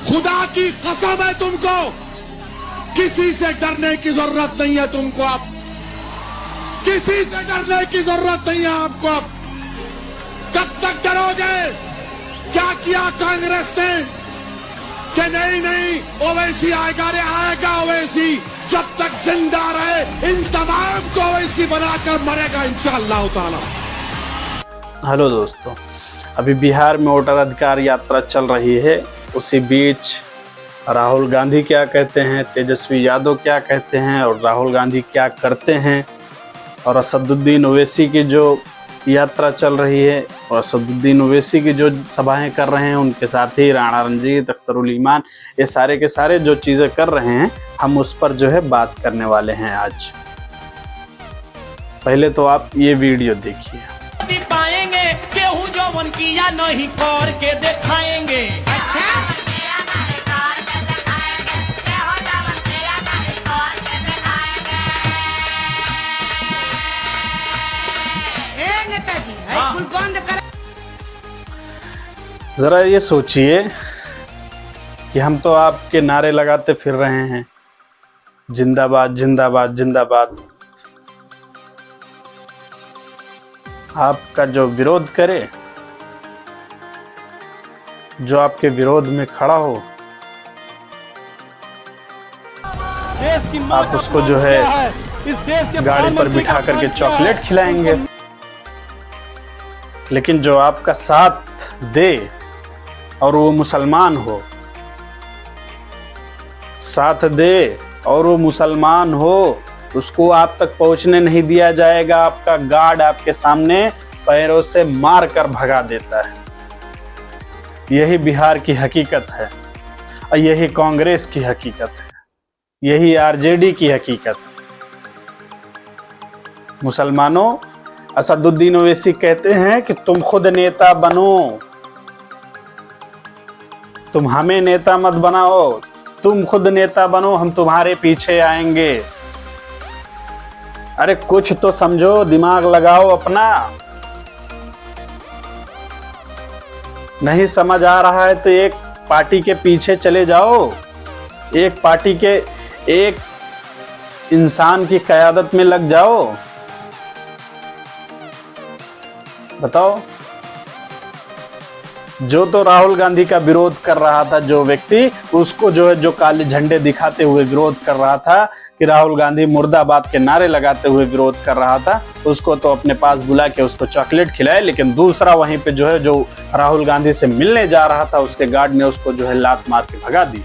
खुदा की कसम है तुमको, किसी से डरने की जरूरत नहीं है तुमको अब, किसी से डरने की जरूरत नहीं है आपको अब। कब तक डरोगे? क्या किया कांग्रेस ने कि नहीं ओवैसी आएगा, रे आएगा ओवैसी, जब तक जिंदा रहे इन तमाम को ओवैसी बनाकर मरेगा इंशाअल्लाह ताला। हेलो दोस्तों, अभी बिहार में वोटर अधिकार यात्रा चल रही है। उसी बीच राहुल गांधी क्या कहते हैं, तेजस्वी यादव क्या कहते हैं और राहुल गांधी क्या करते हैं, और असदुद्दीन ओवैसी की जो यात्रा चल रही है और असदुद्दीन ओवैसी की जो सभाएं कर रहे हैं, उनके साथ ही राणा रंजीत, अख्तरुल ईमान, ये सारे के सारे जो चीज़ें कर रहे हैं, हम उस पर जो है बात करने वाले हैं आज। पहले तो आप ये वीडियो देखिए। पाएंगे केहू जवन किया नहीं करके दिखाएंगे। अच्छा नेताजी बंद कर। जरा ये सोचिए कि हम तो आपके नारे लगाते फिर रहे हैं, जिंदाबाद जिंदाबाद जिंदाबाद। आपका जो विरोध करे, जो आपके विरोध में खड़ा हो, आप उसको जो है गाड़ी पर बिठा करके चॉकलेट खिलाएंगे। लेकिन जो आपका साथ दे और वो मुसलमान हो, साथ दे और वो मुसलमान हो, उसको आप तक पहुंचने नहीं दिया जाएगा। आपका गार्ड आपके सामने पैरों से मार कर भगा देता है। यही बिहार की हकीकत है और यही कांग्रेस की हकीकत है, यही आरजेडी की हकीकत है। मुसलमानों, असदुद्दीन ओवैसी कहते हैं कि तुम खुद नेता बनो, तुम हमें नेता मत बनाओ, तुम खुद नेता बनो, हम तुम्हारे पीछे आएंगे। अरे कुछ तो समझो, दिमाग लगाओ अपना। नहीं समझ आ रहा है तो एक पार्टी के पीछे चले जाओ, एक पार्टी के एक इंसान की क़यादत में लग जाओ। बताओ, जो तो राहुल गांधी का विरोध कर रहा था, जो व्यक्ति उसको जो है जो काले झंडे दिखाते हुए विरोध कर रहा था कि राहुल गांधी मुर्दाबाद के नारे लगाते हुए विरोध कर रहा था, उसको तो अपने पास बुला के उसको चॉकलेट खिलाए। लेकिन दूसरा वहीं पे जो है जो राहुल गांधी से मिलने जा रहा था, उसके गार्ड ने उसको जो है लात मार के भगा दी।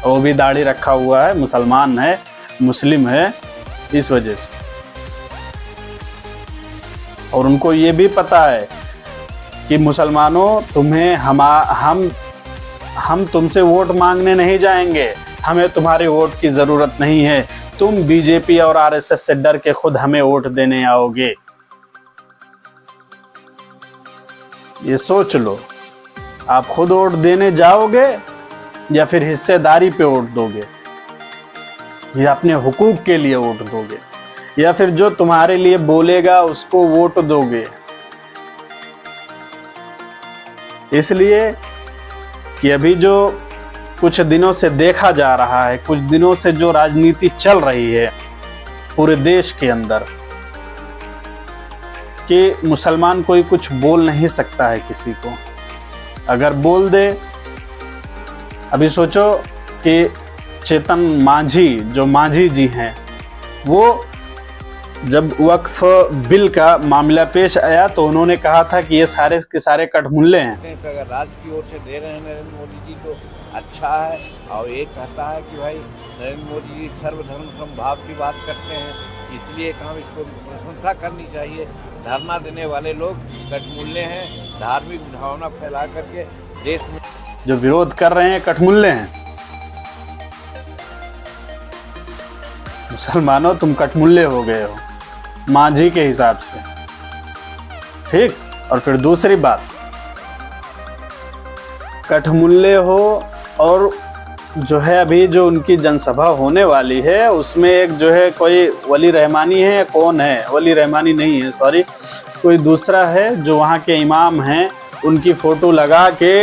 वो भी दाढ़ी रखा हुआ है, मुसलमान है, मुस्लिम है, इस वजह से। और उनको ये भी पता है कि मुसलमानों, तुम्हें हम तुमसे वोट मांगने नहीं जाएंगे, हमें तुम्हारे वोट की जरूरत नहीं है। तुम बीजेपी और आरएसएस से डर के खुद हमें वोट देने आओगे। ये सोच लो, आप खुद वोट देने जाओगे या फिर हिस्सेदारी पे वोट दोगे, या अपने हुकूक के लिए वोट दोगे, या फिर जो तुम्हारे लिए बोलेगा उसको वोट दोगे। इसलिए कि अभी जो कुछ दिनों से देखा जा रहा है, कुछ दिनों से जो राजनीति चल रही है पूरे देश के अंदर, कि मुसलमान कोई कुछ बोल नहीं सकता है किसी को। अगर बोल दे, अभी सोचो कि चेतन मांझी, जो मांझी जी हैं, वो जब वक्फ बिल का मामला पेश आया तो उन्होंने कहा था कि ये सारे के सारे कठमुल्ले हैं। अगर राज्य की ओर से दे रहे हैं नरेंद्र मोदी जी तो अच्छा है। और एक कहता है कि भाई नरेंद्र मोदी जी सर्वधर्म समभाव की बात करते हैं, इसलिए हम इसको प्रशंसा करनी चाहिए। धरना देने वाले लोग कठमुल्ले हैं, धार्मिक भावना फैला करके देश में जो विरोध कर रहे हैं कठमुल्ले हैं। मुसलमानों, तुम कठमुल्ले हो गए हो मांझी के हिसाब से, ठीक। और फिर दूसरी बात, कठमुल्ले हो, और जो है अभी जो उनकी जनसभा होने वाली है उसमें एक जो है कोई वली रहमानी है, कौन है, वली रहमानी नहीं है, सॉरी, कोई दूसरा है जो वहाँ के इमाम हैं, उनकी फ़ोटो लगा के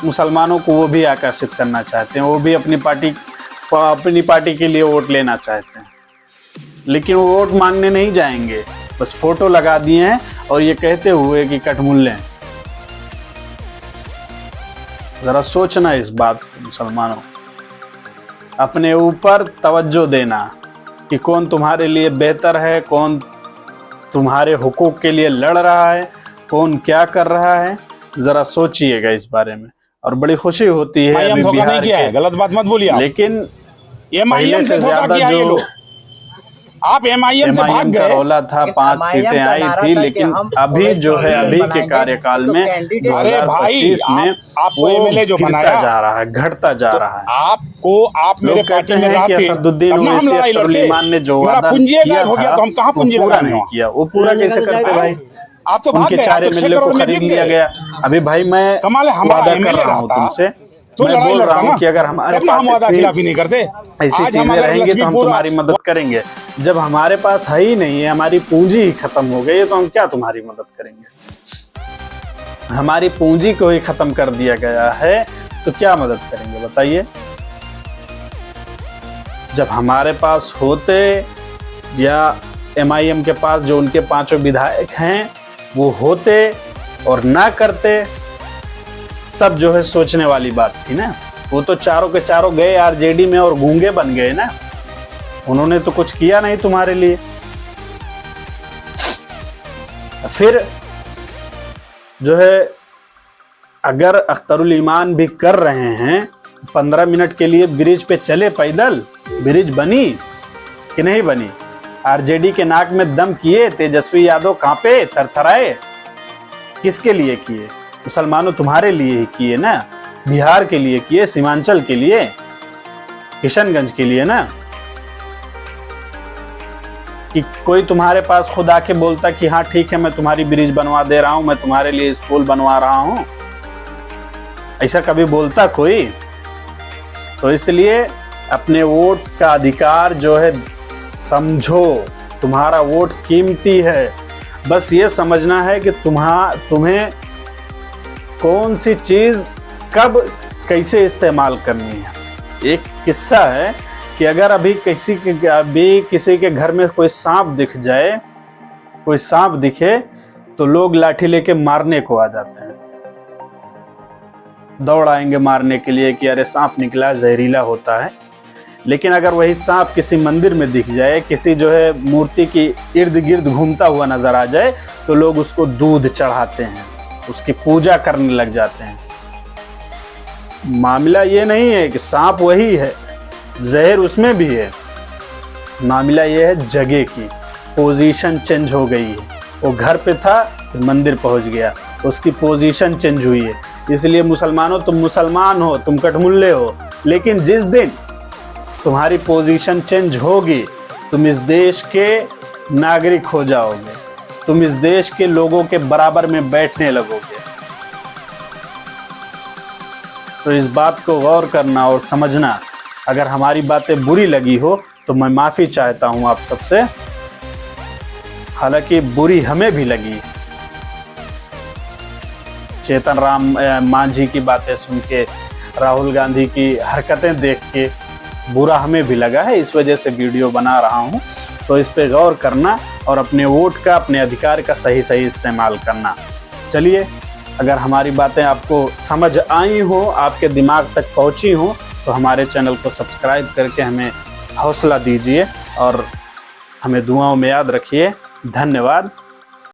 मुसलमानों को वो भी आकर्षित करना चाहते हैं, वो भी अपनी पार्टी के लिए वोट लेना चाहते हैं, लेकिन वो वोट मांगने नहीं जाएंगे, बस फोटो लगा दिए हैं और ये कहते हुए कि कठमुल्ले हैं। जरा सोचना इस बात को मुसलमानों, अपने ऊपर तवज्जो देना कि कौन तुम्हारे लिए बेहतर है, कौन तुम्हारे हुकूक के लिए लड़ रहा है, कौन क्या कर रहा है, जरा सोचिएगा इस बारे में। और बड़ी खुशी होती है अभी धोखा नहीं किया है, गलत बात मत बोलिए, लेकिन एमआईएम से ज्यादा जो आप एमआईएम से भाग गए, रौला था, 5 सीटें आई थी, लेकिन अभी जो है अभी के कार्यकाल में 2025 में आपको एमएलए जो बनाया जा रहा है, घटता जा रहा है। आपको आप मेरे पार्टी में रहे थे, तब ना हम लड़ाई लड़ते, ने जो वादा पूंजी हो गया तो हम कहाँ पूंजी लगाने नहीं किया, वो पूरा कैसे करते भाई? आप तो उनके 4 एमएलए को खरीद लिया गया। अभी भाई मैं वादा कर रहा हूँ तुमसे, मैं बोल रहा हूँ कि अगर हमारे पास खिलाफी नहीं करते, ऐसी चीजें रहेंगी तो हम तुम्हारी मदद करेंगे। जब हमारे पास है ही नहीं है, हमारी पूंजी ही खत्म हो गई है, तो हम क्या तुम्हारी मदद करेंगे? हमारी पूंजी को ही खत्म कर दिया गया है तो क्या मदद करेंगे बताइए? जब हमारे पास होते या एमआईएम के पास जो उनके 5 विधायक हैं वो होते और ना करते, तब जो है सोचने वाली बात थी ना। वो तो चारों के चारों गए आरजेडी में और गूंगे बन गए ना, उन्होंने तो कुछ किया नहीं तुम्हारे लिए। फिर जो है अगर अख्तरुल ईमान भी कर रहे हैं, 15 मिनट के लिए ब्रिज पे चले पैदल, ब्रिज बनी कि नहीं बनी? आरजेडी के नाक में दम किए, तेजस्वी यादव कांपे, थरथराए, किसके लिए किए? मुसलमानों तुम्हारे लिए ही किए ना, बिहार के लिए किए, सीमांचल के लिए, किशनगंज के लिए ना। कि कोई तुम्हारे पास खुद आके बोलता कि हाँ ठीक है मैं तुम्हारी ब्रिज बनवा दे रहा हूं, मैं तुम्हारे लिए स्कूल बनवा रहा हूं, ऐसा कभी बोलता कोई? तो इसलिए अपने वोट का अधिकार जो है समझो, तुम्हारा वोट कीमती है। बस ये समझना है कि तुम्हें कौन सी चीज कब कैसे इस्तेमाल करनी है। एक किस्सा है कि अगर अभी किसी के घर में कोई सांप दिख जाए, कोई सांप दिखे तो लोग लाठी लेके मारने को आ जाते हैं, दौड़ आएंगे मारने के लिए कि अरे सांप निकला, जहरीला होता है। लेकिन अगर वही सांप किसी मंदिर में दिख जाए, किसी जो है मूर्ति की इर्द गिर्द घूमता हुआ नजर आ जाए, तो लोग उसको दूध चढ़ाते हैं, उसकी पूजा करने लग जाते हैं। मामला ये नहीं है कि सांप वही है, जहर उसमें भी है, मामला ये है जगह की, पोजीशन चेंज हो गई है। वो घर पे था, मंदिर पहुंच गया, उसकी पोजीशन चेंज हुई है। इसलिए मुसलमानों, तुम मुसलमान हो, तुम कठमुल्ले हो, लेकिन जिस दिन तुम्हारी पोजीशन चेंज होगी, तुम इस देश के नागरिक हो जाओगे, तुम इस देश के लोगों के बराबर में बैठने लगोगे। तो इस बात को गौर करना और समझना। अगर हमारी बातें बुरी लगी हो तो मैं माफ़ी चाहता हूं आप सबसे, हालांकि बुरी हमें भी लगी। चेतन राम मांझी की बातें सुन के, राहुल गांधी की हरकतें देख के बुरा हमें भी लगा है, इस वजह से वीडियो बना रहा हूं। तो इस पे गौर करना और अपने वोट का, अपने अधिकार का सही इस्तेमाल करना। चलिए, अगर हमारी बातें आपको समझ आई हो, आपके दिमाग तक पहुंची हो, तो हमारे चैनल को सब्सक्राइब करके हमें हौसला दीजिए और हमें दुआओं में याद रखिए। धन्यवाद।